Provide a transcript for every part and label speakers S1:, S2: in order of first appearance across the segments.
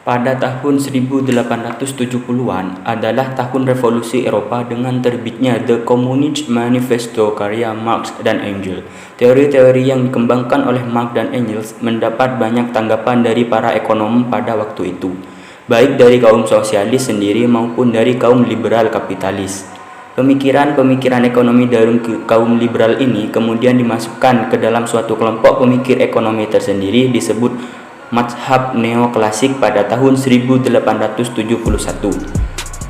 S1: Pada tahun 1870-an adalah tahun revolusi Eropa dengan terbitnya The Communist Manifesto karya Marx dan Engels. Teori-teori yang dikembangkan oleh Marx dan Engels mendapat banyak tanggapan dari para ekonom pada waktu itu, baik dari kaum sosialis sendiri maupun dari kaum liberal kapitalis. Pemikiran-pemikiran ekonomi dari kaum liberal ini kemudian dimasukkan ke dalam suatu kelompok pemikir ekonomi tersendiri disebut mazhab neoklasik pada tahun 1871.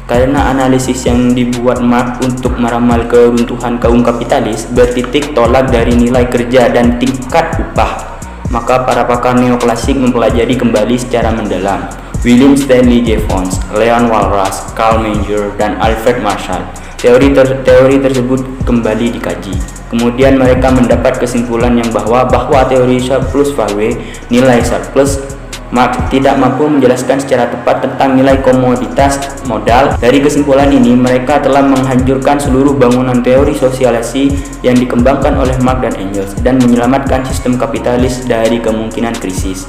S1: Karena analisis yang dibuat Marx untuk meramal keruntuhan kaum kapitalis bertitik tolak dari nilai kerja dan tingkat upah, maka para pakar neoklasik mempelajari kembali secara mendalam William Stanley Jevons, Leon Walras, Karl Menger, dan Alfred Marshall. Teori tersebut kembali dikaji. Kemudian mereka mendapat kesimpulan yang bahwa teori surplus value, nilai surplus, Marx tidak mampu menjelaskan secara tepat tentang nilai komoditas modal. Dari kesimpulan ini, mereka telah menghancurkan seluruh bangunan teori sosialisasi yang dikembangkan oleh Marx dan Engels dan menyelamatkan sistem kapitalis dari kemungkinan krisis.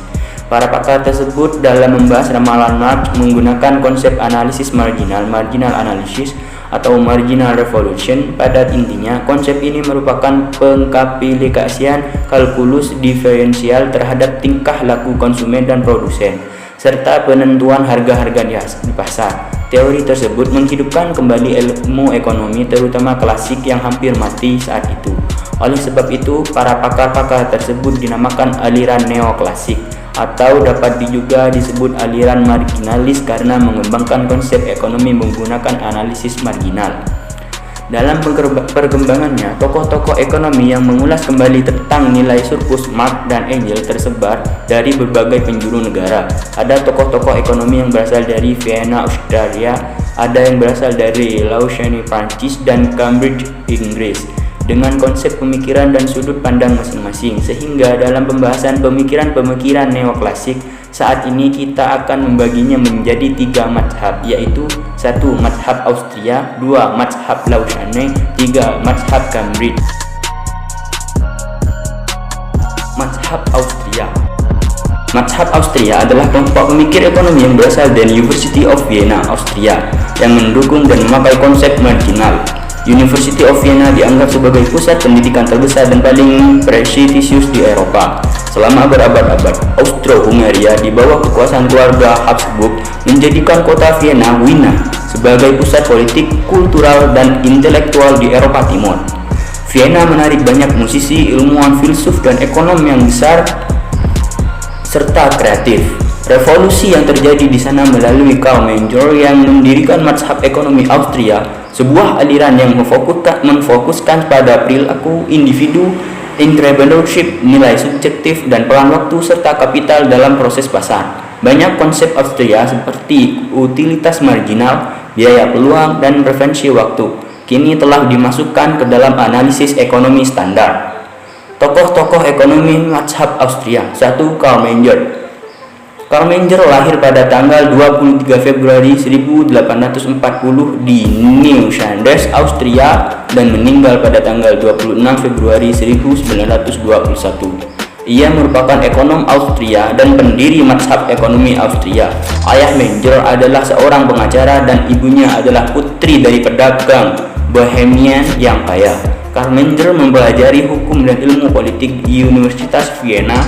S1: Para pakar tersebut dalam membahas ramalan Marx menggunakan konsep analisis marginal analysis, atau marginal revolution. Pada intinya, konsep ini merupakan pengaplikasian kalkulus diferensial terhadap tingkah laku konsumen dan produsen, serta penentuan harga-harga di pasar. Teori tersebut menghidupkan kembali ilmu ekonomi, terutama klasik yang hampir mati saat itu. Oleh sebab itu, para pakar-pakar tersebut dinamakan aliran neoklasik, atau dapat juga disebut aliran marginalis karena mengembangkan konsep ekonomi menggunakan analisis marginal. Dalam perkembangannya, tokoh-tokoh ekonomi yang mengulas kembali tentang nilai surplus Marx dan Engels tersebar dari berbagai penjuru negara. Ada tokoh-tokoh ekonomi yang berasal dari Vienna, Austria, ada yang berasal dari Lausanne, Prancis, dan Cambridge, Inggris, dengan konsep pemikiran dan sudut pandang masing-masing. Sehingga dalam pembahasan pemikiran-pemikiran neoklasik saat ini kita akan membaginya menjadi 3 mazhab, yaitu 1. Mazhab Austria, 2. Mazhab Lausanne, 3. Mazhab Cambridge. Mazhab Austria. Mazhab Austria adalah kelompok pemikir ekonomi yang berasal dari University of Vienna, Austria, yang mendukung dan memakai konsep marginal. University of Vienna dianggap sebagai pusat pendidikan terbesar dan paling prestisius di Eropa. Selama berabad-abad, Austro-Hungaria di bawah kekuasaan keluarga Habsburg menjadikan kota Vienna, Wina, sebagai pusat politik, kultural, dan intelektual di Eropa Timur. Vienna menarik banyak musisi, ilmuwan, filsuf, dan ekonom yang besar serta kreatif. Revolusi yang terjadi di sana melalui Karl Menger yang mendirikan mazhab ekonomi Austria, sebuah aliran yang memfokuskan pada perilaku individu, entrepreneurship, nilai subjektif, dan peran waktu serta kapital dalam proses pasar. Banyak konsep Austria seperti utilitas marginal, biaya peluang, dan preferensi waktu kini telah dimasukkan ke dalam analisis ekonomi standar. Tokoh-tokoh ekonomi mazhab Austria. 1. Karl Menger. Karl Menger lahir pada tanggal 23 Februari 1840 di Neuschwanstein, Austria, dan meninggal pada tanggal 26 Februari 1921. Ia merupakan ekonom Austria dan pendiri mazhab ekonomi Austria. Ayah Menger adalah seorang pengacara dan ibunya adalah putri dari pedagang Bohemian yang kaya. Karl Menger mempelajari hukum dan ilmu politik di Universitas Vienna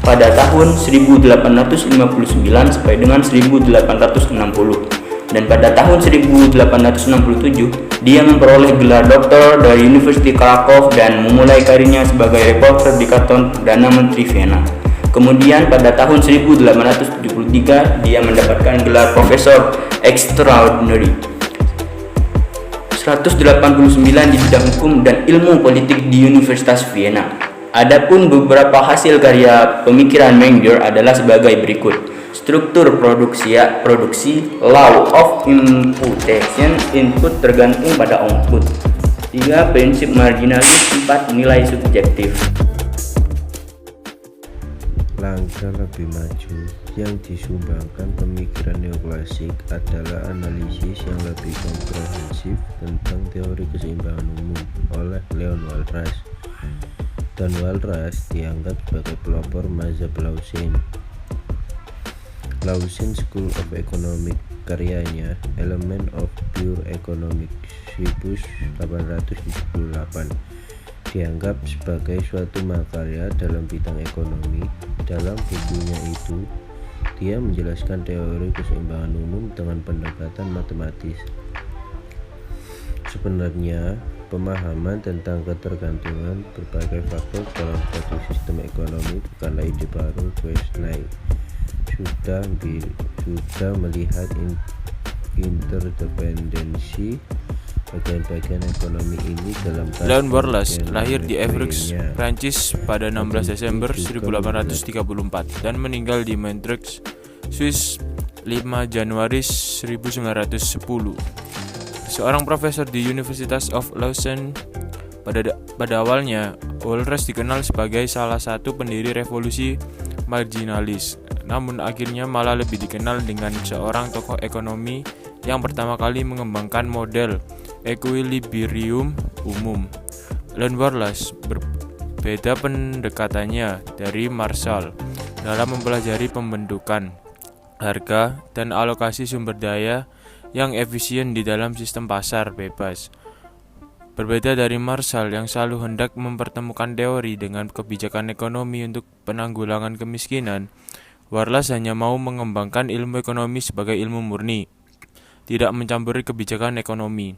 S1: pada tahun 1859 sampai dengan 1860, dan pada tahun 1867 dia memperoleh gelar doktor dari University Krakow dan memulai karirnya sebagai reporter di kantor Perdana Menteri Vienna. Kemudian pada tahun 1873 dia mendapatkan gelar Profesor Extraordinary 189 di bidang hukum dan ilmu politik di Universitas Vienna. Adapun beberapa hasil karya pemikiran Menger adalah sebagai berikut: struktur produksi, law of imputation, input tergantung pada output, 3. Prinsip marginalis, 4. Nilai subjektif.
S2: Langkah lebih maju yang disumbangkan pemikiran neoklasik adalah analisis yang lebih komprehensif tentang teori keseimbangan umum oleh Leon Walras. Dan Walras dianggap sebagai pelopor mazhab Lausanne. Lawson School of Economics, karyanya Element of Pure Economics 1878, dianggap sebagai suatu makarya dalam bidang ekonomi. Dalam bukunya itu, dia menjelaskan teori keseimbangan umum dengan pendekatan matematis. Sebenarnya, pemahaman tentang ketergantungan berbagai faktor dalam suatu sistem ekonomi bukanlah ide baru. Wesley sudah melihat interdependensi bagian-bagian ekonomi ini dalam
S3: Leon Borlas lahir di Évreux, Prancis pada 16 Desember 1834 dan meninggal di Montreux, Swiss 5 Januari 1910. Seorang profesor di University of Lausanne, pada awalnya Walras dikenal sebagai salah satu pendiri revolusi marginalis, namun akhirnya malah lebih dikenal dengan seorang tokoh ekonomi yang pertama kali mengembangkan model equilibrium umum. Leon Borlas berbeda pendekatannya dari Marshall dalam mempelajari pembentukan harga dan alokasi sumber daya yang efisien di dalam sistem pasar bebas. Berbeda dari Marshall yang selalu hendak mempertemukan teori dengan kebijakan ekonomi untuk penanggulangan kemiskinan, Borlas hanya mau mengembangkan ilmu ekonomi sebagai ilmu murni, tidak mencampuri kebijakan ekonomi.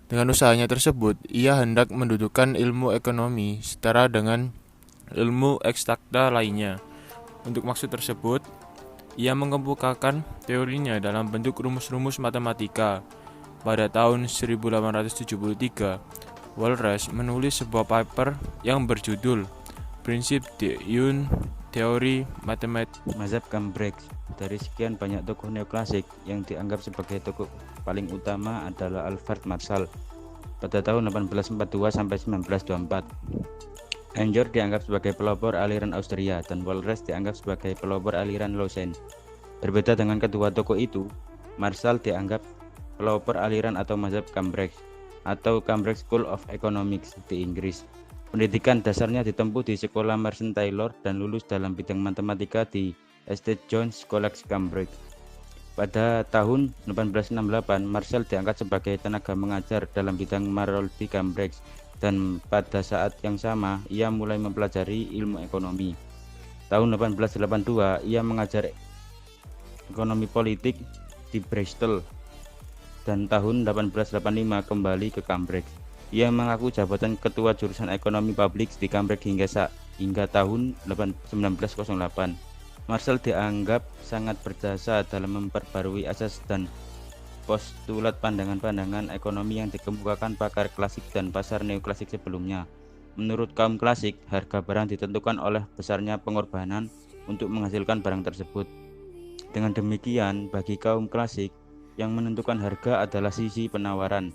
S3: Dengan usahanya tersebut, ia hendak mendudukkan ilmu ekonomi setara dengan ilmu eksakta lainnya. Untuk maksud tersebut, ia mengemukakan teorinya dalam bentuk rumus-rumus matematika. Pada tahun 1873, Walras menulis sebuah paper yang berjudul Prinsip de une Teori Matematik
S1: Mazhab Cambridge. Dari sekian banyak tokoh neoklasik, yang dianggap sebagai tokoh paling utama adalah Alfred Marshall pada tahun 1842 sampai 1924. Angel dianggap sebagai pelopor aliran Austria dan Walras dianggap sebagai pelopor aliran Lausanne. Berbeda dengan kedua tokoh itu, Marshall dianggap pelopor aliran atau mazhab Cambridge atau Cambridge School of Economics di Inggris. Pendidikan dasarnya ditempuh di sekolah Merchant Taylor dan lulus dalam bidang matematika di St. John's College, Cambridge. Pada tahun 1868, Marshall diangkat sebagai tenaga mengajar dalam bidang marologi Cambridge, dan pada saat yang sama ia mulai mempelajari ilmu ekonomi. Tahun 1882 ia mengajar ekonomi politik di Bristol, dan tahun 1885 kembali ke Cambridge. Ia mengaku jabatan ketua jurusan ekonomi publik di Cambridge hingga tahun 1908. Marshall dianggap sangat berjasa dalam memperbarui asas dan postulat pandangan-pandangan ekonomi yang dikemukakan pakar klasik dan pasar neoklasik sebelumnya. Menurut kaum klasik, harga barang ditentukan oleh besarnya pengorbanan untuk menghasilkan barang tersebut. Dengan demikian, bagi kaum klasik, yang menentukan harga adalah sisi penawaran.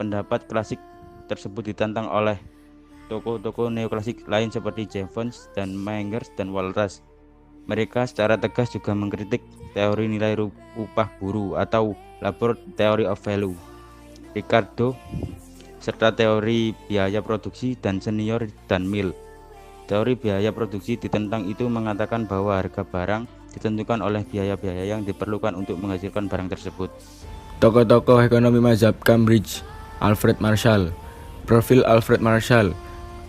S1: Pendapat klasik tersebut ditantang oleh tokoh-tokoh neoklasik lain seperti Jevons dan Mengers dan Walras. Mereka secara tegas juga mengkritik teori nilai upah buruh atau Labor Theory of Value, Ricardo, serta teori biaya produksi dan senior dan Mill. Teori biaya produksi ditentang itu mengatakan bahwa harga barang ditentukan oleh biaya-biaya yang diperlukan untuk menghasilkan barang tersebut.
S3: Tokoh-tokoh ekonomi mazhab Cambridge. Alfred Marshall. Profil Alfred Marshall.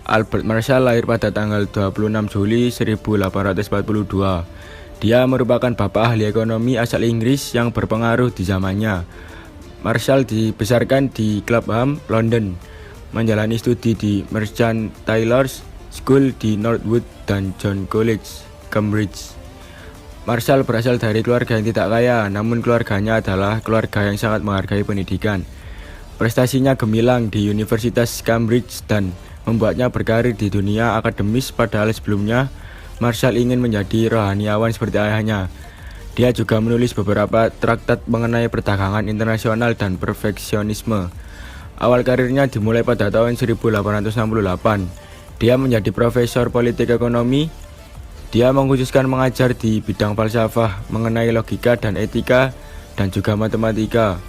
S3: Albert Marshall lahir pada tanggal 26 Juli 1842. Dia merupakan bapak ahli ekonomi asal Inggris yang berpengaruh di zamannya. Marshall dibesarkan di Clapham, London, menjalani studi di Merchant Taylor's School di Northwood dan John College, Cambridge. Marshall berasal dari keluarga yang tidak kaya, namun keluarganya adalah keluarga yang sangat menghargai pendidikan. Prestasinya gemilang di Universitas Cambridge dan membuatnya berkarir di dunia akademis, padahal sebelumnya Marshall ingin menjadi rohaniawan seperti ayahnya. Dia juga menulis beberapa traktat mengenai perdagangan internasional dan perfeksionisme. Awal karirnya dimulai pada tahun 1868. Dia menjadi profesor politik ekonomi. Dia mengkhususkan mengajar di bidang falsafah mengenai logika dan etika dan juga matematika.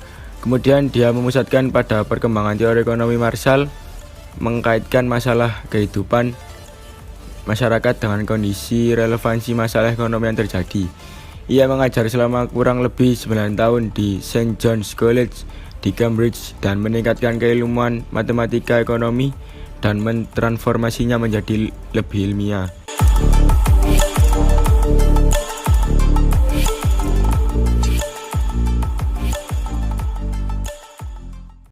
S3: Kemudian dia memusatkan pada perkembangan teori ekonomi Marshall, mengkaitkan masalah kehidupan masyarakat dengan kondisi relevansi masalah ekonomi yang terjadi.
S4: Ia mengajar selama kurang lebih 9 tahun di St. John's College di Cambridge dan meningkatkan keilmuan matematika ekonomi dan mentransformasinya menjadi lebih ilmiah.